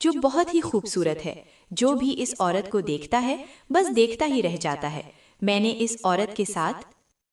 جو بہت ہی خوبصورت ہے۔ جو بھی اس عورت کو دیکھتا ہے بس دیکھتا ہی رہ جاتا ہے۔ میں نے اس عورت کے ساتھ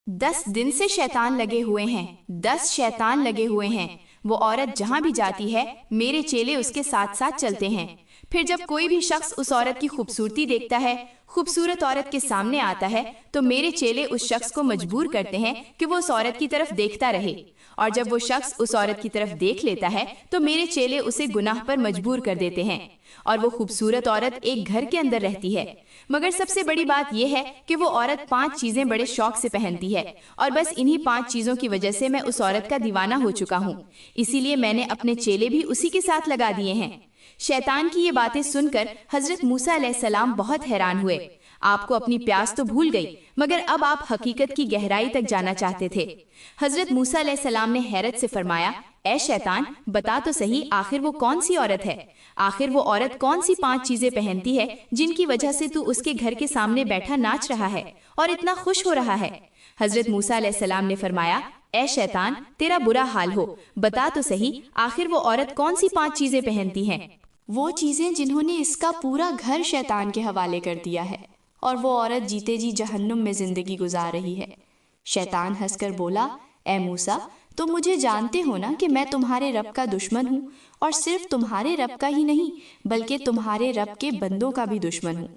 10 دن سے شیطان لگے ہوئے ہیں، 10 شیطان لگے ہوئے ہیں۔ وہ عورت جہاں بھی جاتی ہے میرے چیلے اس کے ساتھ ساتھ چلتے ہیں۔ پھر جب کوئی بھی شخص اس عورت کی خوبصورتی دیکھتا ہے، خوبصورت عورت کے سامنے آتا ہے، تو میرے چیلے اس شخص کو مجبور کرتے ہیں کہ وہ اس عورت کی طرف دیکھتا رہے، اور جب وہ شخص اس عورت کی طرف دیکھ لیتا ہے تو میرے چیلے اسے گناہ پر مجبور کر دیتے ہیں، اور وہ خوبصورت عورت ایک گھر کے اندر رہتی ہے۔ مگر سب سے بڑی بات یہ ہے کہ وہ عورت 5 چیزیں بڑے شوق سے پہنتی ہے، اور بس انہی 5 چیزوں کی وجہ سے میں اس عورت کا دیوانہ ہو چکا ہوں، اسی لیے میں نے اپنے چیلے بھی اسی کے ساتھ لگا دیے ہیں۔ شیطان کی یہ باتیں سن کر حضرت موسیٰ علیہ السلام بہت حیران ہوئے۔ آپ کو اپنی پیاس تو بھول گئی، مگر اب آپ حقیقت کی گہرائی تک جانا چاہتے تھے۔ حضرت موسیٰ علیہ السلام نے حیرت سے فرمایا، اے شیطان، بتا تو صحیح آخر وہ کون سی عورت ہے؟ آخر وہ عورت کون سی 5 چیزیں پہنتی ہے جن کی وجہ سے تو اس کے گھر کے سامنے بیٹھا ناچ رہا ہے اور اتنا خوش ہو رہا ہے؟ حضرت موسیٰ علیہ السلام نے فرمایا، اے شیطان، تیرا برا حال ہو، بتا تو صحیح آخر وہ عورت کون سی 5 چیزیں پہنتی ہیں؟ وہ چیزیں جنہوں نے اس کا پورا گھر شیطان کے حوالے کر دیا ہے، اور وہ عورت جیتے جی جہنم میں زندگی گزار رہی ہے۔ شیطان ہنس کر بولا، اے موسیٰ، تم مجھے جانتے ہو نا کہ میں تمہارے رب کا دشمن ہوں، اور صرف تمہارے رب کا ہی نہیں بلکہ تمہارے رب کے بندوں کا بھی دشمن ہوں۔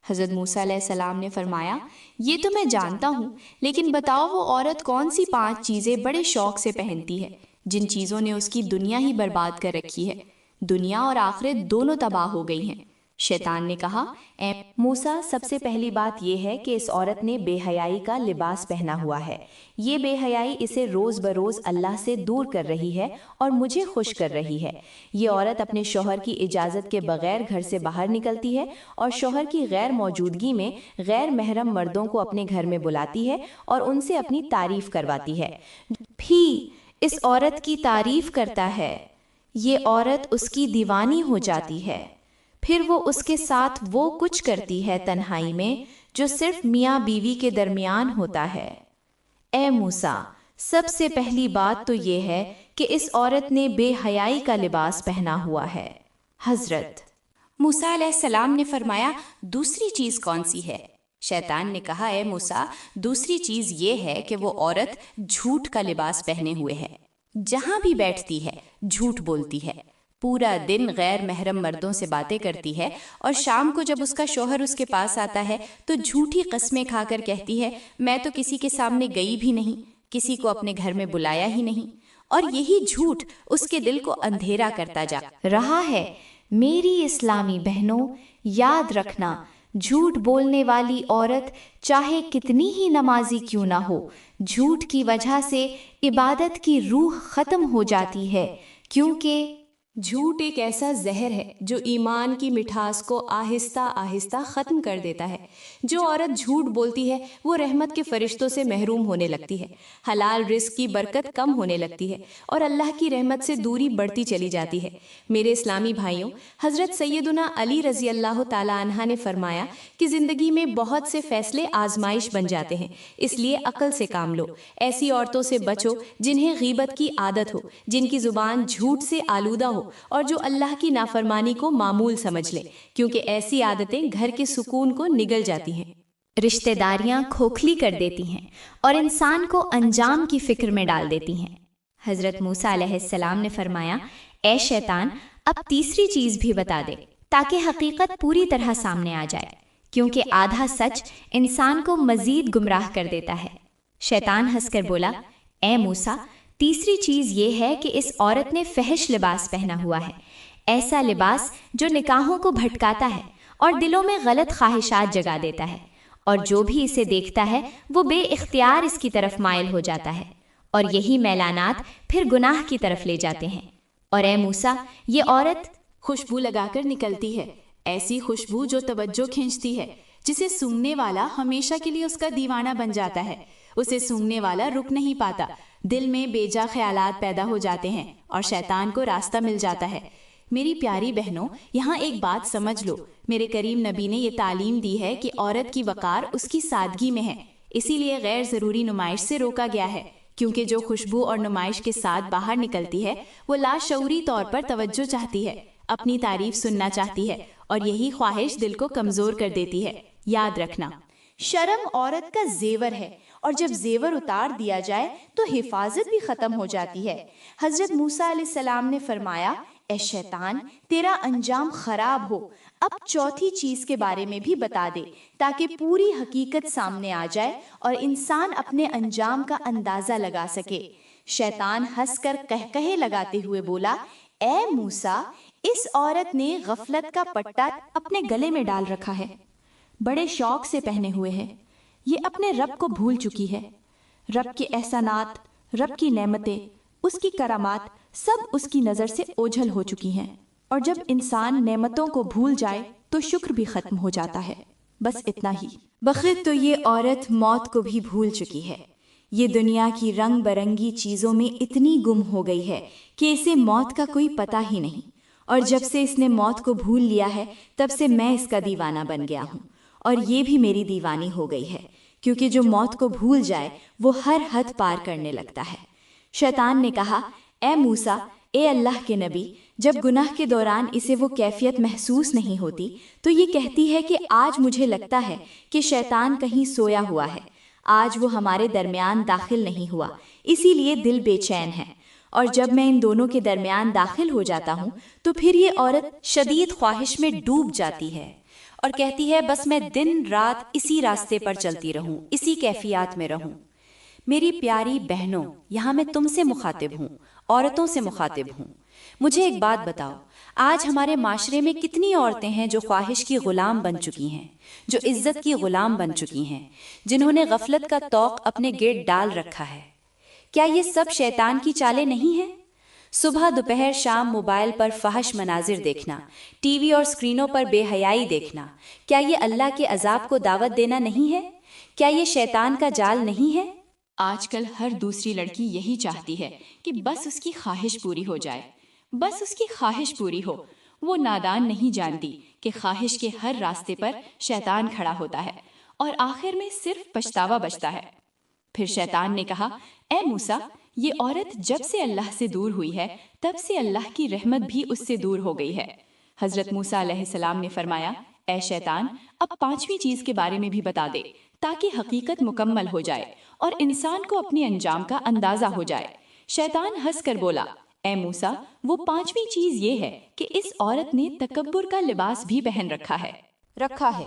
حضرت موسیٰ علیہ السلام نے فرمایا، یہ تو میں جانتا ہوں، لیکن بتاؤ وہ عورت کون سی 5 چیزیں بڑے شوق سے پہنتی ہے جن چیزوں نے اس کی دنیا ہی برباد کر رکھی ہے، دنیا اور آخرت دونوں تباہ ہو گئی ہیں۔ شیطان نے کہا، اے موسیٰ، سب سے پہلی بات یہ ہے کہ اس عورت نے بے حیائی کا لباس پہنا ہوا ہے۔ یہ بے حیائی اسے روز بروز اللہ سے دور کر رہی ہے اور مجھے خوش کر رہی ہے۔ یہ عورت اپنے شوہر کی اجازت کے بغیر گھر سے باہر نکلتی ہے اور شوہر کی غیر موجودگی میں غیر محرم مردوں کو اپنے گھر میں بلاتی ہے اور ان سے اپنی تعریف کرواتی ہے۔ بھی اس عورت کی تعریف کرتا ہے، یہ عورت اس کی دیوانی ہو جاتی ہے۔ پھر وہ اس کے ساتھ وہ کچھ کرتی ہے تنہائی میں جو صرف میاں بیوی کے درمیان ہوتا ہے۔ اے موسیٰ، سب سے پہلی بات تو یہ ہے کہ اس عورت نے بے حیائی کا لباس پہنا ہوا ہے۔ حضرت موسیٰ علیہ السلام نے فرمایا، دوسری چیز کون سی ہے؟ شیطان نے کہا، اے موسیٰ، دوسری چیز یہ ہے کہ وہ عورت جھوٹ کا لباس پہنے ہوئے ہے۔ جہاں بھی بیٹھتی ہے جھوٹ بولتی ہے، پورا دن غیر محرم مردوں سے باتیں کرتی ہے، اور شام کو جب اس کا شوہر اس کے پاس آتا ہے تو جھوٹی قسمیں کھا کر کہتی ہے، میں تو کسی کے سامنے گئی بھی نہیں، کسی کو اپنے گھر میں بلایا ہی نہیں، اور یہی جھوٹ اس کے دل کو اندھیرا کرتا جا رہا ہے۔ میری اسلامی بہنوں، یاد رکھنا، جھوٹ بولنے والی عورت چاہے کتنی ہی نمازی کیوں نہ ہو، جھوٹ کی وجہ سے عبادت کی روح ختم ہو جاتی ہے، کیونکہ جھوٹ ایک ایسا زہر ہے جو ایمان کی مٹھاس کو آہستہ آہستہ ختم کر دیتا ہے۔ جو عورت جھوٹ بولتی ہے وہ رحمت کے فرشتوں سے محروم ہونے لگتی ہے، حلال رزق کی برکت کم ہونے لگتی ہے، اور اللہ کی رحمت سے دوری بڑھتی چلی جاتی ہے۔ میرے اسلامی بھائیوں، حضرت سیدنا علی رضی اللہ تعالی عنہ نے فرمایا کہ زندگی میں بہت سے فیصلے آزمائش بن جاتے ہیں، اس لیے عقل سے کام لو۔ ایسی عورتوں سے بچو جنہیں غیبت کی عادت ہو، جن کی زبان جھوٹ سے آلودہ ہو، اور جو اللہ کی نافرمانی کو معمول سمجھ لیں، کیونکہ ایسی عادتیں گھر کے سکون کو نگل جاتی ہیں، رشتہ داریاں کھوکھلی کر دیتی ہیں اور انسان کو انجام کی فکر میں ڈال دیتی ہیں۔ حضرت موسیٰ علیہ السلام نے فرمایا، اے شیطان، اب تیسری چیز بھی بتا دے تاکہ حقیقت پوری طرح سامنے آ جائے، کیونکہ آدھا سچ انسان کو مزید گمراہ کر دیتا ہے۔ شیطان ہنس کر بولا، اے موسیٰ، تیسری چیز یہ ہے کہ اس عورت نے فحش لباس پہنا ہوا ہے، ایسا لباس جو نکاحوں کو بھٹکاتا ہے اور دلوں میں غلط خواہشات جگا دیتا ہے، اور جو بھی اسے دیکھتا ہے وہ بے اختیار اس کی طرف مائل ہو جاتا ہے، اور یہی میلانات پھر گناہ کی طرف لے جاتے ہیں۔ اور اے موسیٰ، یہ عورت خوشبو لگا کر نکلتی ہے، ایسی خوشبو جو توجہ کھینچتی ہے، جسے سونگھنے والا ہمیشہ کے لیے اس کا دیوانہ بن جاتا ہے، اسے سونگھنے والا رک نہیں پاتا، دل میں بیجا خیالات پیدا ہو جاتے ہیں اور شیطان کو راستہ مل جاتا ہے۔ میری پیاری بہنوں، یہاں ایک بات سمجھ لو، میرے کریم نبی نے یہ تعلیم دی ہے کہ عورت کی وقار اس کی سادگی میں ہے، اسی لیے غیر ضروری نمائش سے روکا گیا ہے، کیونکہ جو خوشبو اور نمائش کے ساتھ باہر نکلتی ہے وہ لاشعوری طور پر توجہ چاہتی ہے، اپنی تعریف سننا چاہتی ہے اور یہی خواہش دل کو کمزور کر دیتی ہے۔ یاد رکھنا، شرم عورت کا زیور ہے اور جب زیور اتار دیا جائے تو حفاظت بھی ختم ہو جاتی ہے۔ حضرت موسیٰ علیہ السلام نے فرمایا، اے شیطان، تیرا انجام خراب ہو، اب چوتھی چیز کے بارے میں بھی بتا دے تاکہ پوری حقیقت سامنے آ جائے اور انسان اپنے انجام کا اندازہ لگا سکے۔ شیطان ہنس کر قہقہے لگاتے ہوئے بولا، اے موسیٰ، اس عورت نے غفلت کا پٹا اپنے گلے میں ڈال رکھا ہے، بڑے شوق سے پہنے ہوئے ہے، یہ اپنے رب کو بھول چکی ہے۔ رب کے احسانات، رب کی نعمتیں، اس کی کرامات سب اس کی نظر سے اوجھل ہو چکی ہیں، اور جب انسان نعمتوں کو بھول جائے تو شکر بھی ختم ہو جاتا ہے۔ بس اتنا ہی۔ بخت تو یہ عورت موت کو بھی بھول چکی ہے۔ یہ دنیا کی رنگ برنگی چیزوں میں اتنی گم ہو گئی ہے کہ اسے موت کا کوئی پتہ ہی نہیں، اور جب سے اس نے موت کو بھول لیا ہے تب سے میں اس کا دیوانہ بن گیا ہوں، اور یہ بھی میری دیوانی ہو گئی ہے، کیونکہ جو موت کو بھول جائے وہ ہر حد پار کرنے لگتا ہے۔ شیطان نے کہا، اے موسیٰ، اے اللہ کے نبی، جب گناہ کے دوران اسے وہ کیفیت محسوس نہیں ہوتی تو یہ کہتی ہے کہ آج مجھے لگتا ہے کہ شیطان کہیں سویا ہوا ہے، آج وہ ہمارے درمیان داخل نہیں ہوا، اسی لیے دل بے چین ہے، اور جب میں ان دونوں کے درمیان داخل ہو جاتا ہوں تو پھر یہ عورت شدید خواہش میں ڈوب جاتی ہے اور کہتی ہے بس میں دن رات اسی راستے پر چلتی رہوں، اسی کیفیات میں رہوں۔ میری پیاری بہنوں، یہاں میں تم سے مخاطب ہوں، عورتوں سے مخاطب ہوں۔ مجھے ایک بات بتاؤ، آج ہمارے معاشرے میں کتنی عورتیں ہیں جو خواہش کی غلام بن چکی ہیں، جو عزت کی غلام بن چکی ہیں، جنہوں نے غفلت کا طوق اپنے گرد ڈال رکھا ہے؟ کیا یہ سب شیطان کی چالیں نہیں ہیں؟ صبح دوپہر شام موبائل پر فحش مناظر دیکھنا، ٹی وی اور اسکرینوں پر بے حیائی دیکھنا، کیا یہ اللہ کے عذاب کو دعوت دینا نہیں ہے؟ کیا یہ شیطان کا جال نہیں ہے؟ آج کل ہر دوسری لڑکی یہی چاہتی ہے کہ بس اس کی خواہش پوری ہو جائے، بس اس کی خواہش پوری ہو۔ وہ نادان نہیں جانتی کہ خواہش کے ہر راستے پر شیطان کھڑا ہوتا ہے اور آخر میں صرف پچھتاوا بچتا ہے۔ پھر شیطان نے کہا، اے موسیٰ، یہ عورت جب سے اللہ سے دور ہوئی ہے تب سے اللہ کی رحمت بھی اس سے دور ہو گئی ہے۔ حضرت موسیٰ علیہ السلام نے فرمایا، اے شیطان، اب پانچویں چیز کے بارے میں بھی بتا دے تاکہ حقیقت مکمل ہو جائے اور انسان کو اپنے انجام کا اندازہ ہو جائے۔ شیطان ہنس کر بولا، اے موسیٰ، وہ پانچویں چیز یہ ہے کہ اس عورت نے تکبر کا لباس بھی پہن رکھا ہے۔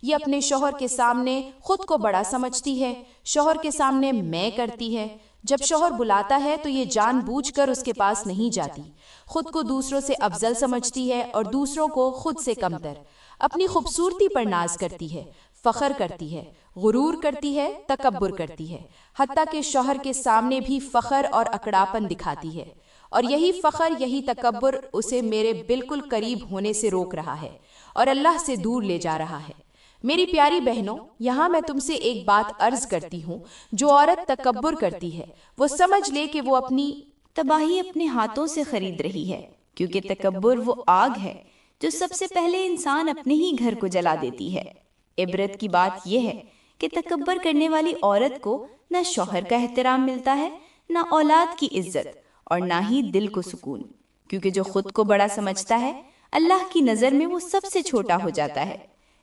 یہ اپنے شوہر کے سامنے خود کو بڑا سمجھتی ہے، شوہر کے سامنے میں کرتی ہے، جب شوہر بلاتا ہے تو یہ جان بوجھ کر اس کے پاس نہیں جاتی، خود کو دوسروں سے افضل سمجھتی ہے اور دوسروں کو خود سے کمتر، اپنی خوبصورتی پر ناز کرتی ہے، فخر کرتی ہے، غرور کرتی ہے، تکبر کرتی ہے، حتیٰ کہ شوہر کے سامنے بھی فخر اور اکڑاپن دکھاتی ہے، اور یہی فخر، یہی تکبر اسے میرے بالکل قریب ہونے سے روک رہا ہے اور اللہ سے دور لے جا رہا ہے۔ میری پیاری بہنوں، یہاں میں تم سے ایک بات عرض کرتی ہوں، جو عورت تکبر کرتی ہے وہ سمجھ لے کہ وہ اپنی تباہی اپنے ہاتھوں سے خرید رہی ہے، کیونکہ تکبر وہ آگ ہے جو سب سے پہلے انسان اپنے ہی گھر کو جلا دیتی ہے۔ عبرت کی بات یہ ہے کہ تکبر کرنے والی عورت کو نہ شوہر کا احترام ملتا ہے، نہ اولاد کی عزت، اور نہ ہی دل کو سکون، کیونکہ جو خود کو بڑا سمجھتا ہے اللہ کی نظر میں وہ سب سے چھوٹا ہو جاتا ہے۔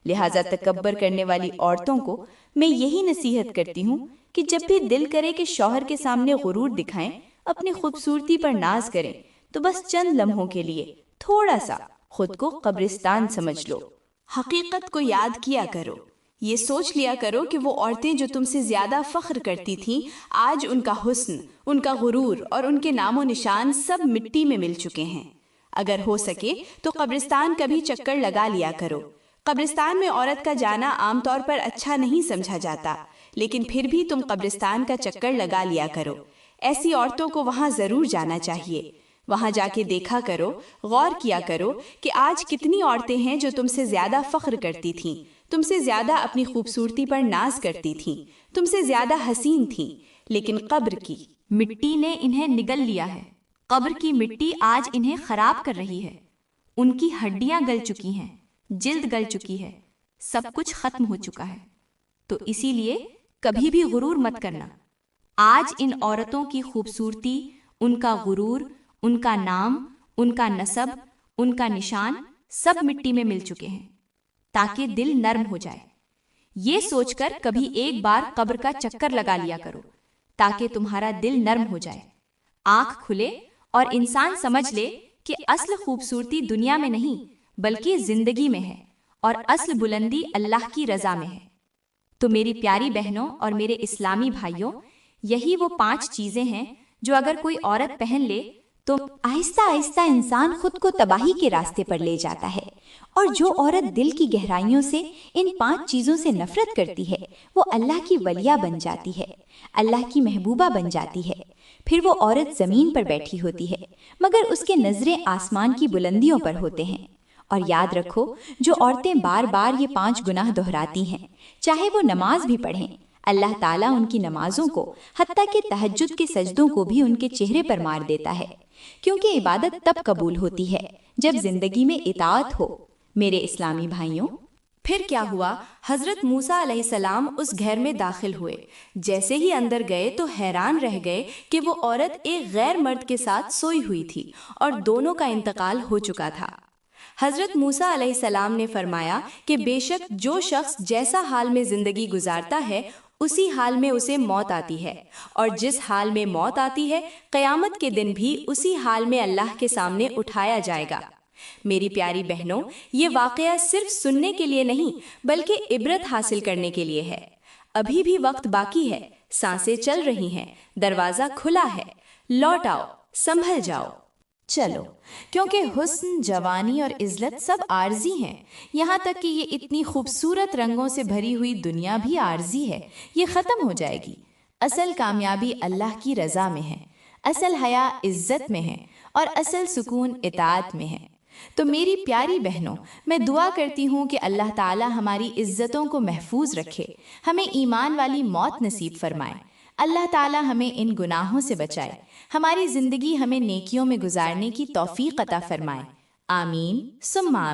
لہٰذا تکبر کرنے والی عورتوں کو میں یہی نصیحت کرتی ہوں کہ جب بھی دل کرے کہ شوہر کے سامنے غرور دکھائیں، اپنی خوبصورتی پر ناز کریں، تو بس چند لمحوں کے لیے تھوڑا سا خود کو قبرستان سمجھ لو۔ حقیقت کو یاد کیا کرو، یہ سوچ لیا کرو کہ وہ عورتیں جو تم سے زیادہ فخر کرتی تھیں، آج ان کا حسن، ان کا غرور اور ان کے نام و نشان سب مٹی میں مل چکے ہیں۔ اگر ہو سکے تو قبرستان کا بھی چکر لگا لیا کرو۔ قبرستان میں عورت کا جانا عام طور پر اچھا نہیں سمجھا جاتا، لیکن پھر بھی تم قبرستان کا چکر لگا لیا کرو۔ ایسی عورتوں کو وہاں ضرور جانا چاہیے، وہاں جا کے دیکھا کرو، غور کیا کرو کہ آج کتنی عورتیں ہیں جو تم سے زیادہ فخر کرتی تھیں، تم سے زیادہ اپنی خوبصورتی پر ناز کرتی تھیں، تم سے زیادہ حسین تھیں، لیکن قبر کی مٹی نے انہیں نگل لیا ہے۔ قبر کی مٹی آج انہیں خراب کر رہی ہے، ان کی ہڈیاں گل چکی ہیں، جلد گل چکی ہے، سب کچھ ختم ہو چکا ہے۔ تو اسی لیے کبھی بھی غرور مت کرنا۔ آج ان عورتوں کی خوبصورتی، ان کا غرور، ان کا نام، ان کا نسب، ان کا نشان سب مٹی میں مل چکے ہیں، تاکہ دل نرم ہو جائے۔ یہ سوچ کر کبھی ایک بار قبر کا چکر لگا لیا کرو، تاکہ تمہارا دل نرم ہو جائے، آنکھ کھلے اور انسان سمجھ لے کہ اصل خوبصورتی دنیا میں نہیں بلکہ زندگی میں ہے، اور اصل بلندی اللہ کی رضا میں ہے۔ تو میری پیاری بہنوں اور میرے اسلامی بھائیوں، یہی وہ 5 چیزیں ہیں جو اگر کوئی عورت پہن لے تو آہستہ آہستہ انسان خود کو تباہی کے راستے پر لے جاتا ہے، اور جو عورت دل کی گہرائیوں سے ان 5 چیزوں سے نفرت کرتی ہے وہ اللہ کی ولیہ بن جاتی ہے، اللہ کی محبوبہ بن جاتی ہے۔ پھر وہ عورت زمین پر بیٹھی ہوتی ہے مگر اس کے نظریں آسمان کی بلندیوں پر ہوتے ہیں۔ اور یاد رکھو، جو عورتیں بار بار یہ 5 گناہ دہراتی ہیں، چاہے وہ نماز بھی پڑھیں، اللہ تعالیٰ ان کی نمازوں کو حتیٰ کہ تہجد کے سجدوں کو بھی ان کے چہرے پر مار دیتا ہے، کیونکہ عبادت تب قبول ہوتی ہے جب زندگی میں اطاعت ہو۔ میرے اسلامی بھائیوں، پھر کیا ہوا؟ حضرت موسیٰ علیہ السلام اس گھر میں داخل ہوئے۔ جیسے ہی اندر گئے تو حیران رہ گئے کہ وہ عورت ایک غیر مرد کے ساتھ سوئی ہوئی تھی اور دونوں کا انتقال ہو چکا تھا۔ حضرت موسیٰ علیہ السلام نے فرمایا کہ بے شک جو شخص جیسا حال میں زندگی گزارتا ہے اسی حال میں اسے موت آتی ہے، اور جس حال میں موت آتی ہے قیامت کے دن بھی اسی حال میں اللہ کے سامنے اٹھایا جائے گا۔ میری پیاری بہنوں، یہ واقعہ صرف سننے کے لیے نہیں بلکہ عبرت حاصل کرنے کے لیے ہے۔ ابھی بھی وقت باقی ہے، سانسیں چل رہی ہیں، دروازہ کھلا ہے، لوٹ آؤ، سنبھل جاؤ۔ چلو، کیونکہ حسن، جوانی اور عزت سب عارضی ہیں، یہاں تک کہ یہ اتنی خوبصورت رنگوں سے بھری ہوئی دنیا بھی عارضی ہے، یہ ختم ہو جائے گی۔ اصل کامیابی اللہ کی رضا میں ہے، اصل حیا عزت میں ہے، اور اصل سکون اطاعت میں ہے۔ تو میری پیاری بہنوں، میں دعا کرتی ہوں کہ اللہ تعالی ہماری عزتوں کو محفوظ رکھے، ہمیں ایمان والی موت نصیب فرمائے۔ اللہ تعالی ہمیں ان گناہوں سے بچائے، ہماری زندگی ہمیں نیکیوں میں گزارنے کی توفیق عطا فرمائے۔ آمین ثم آمین۔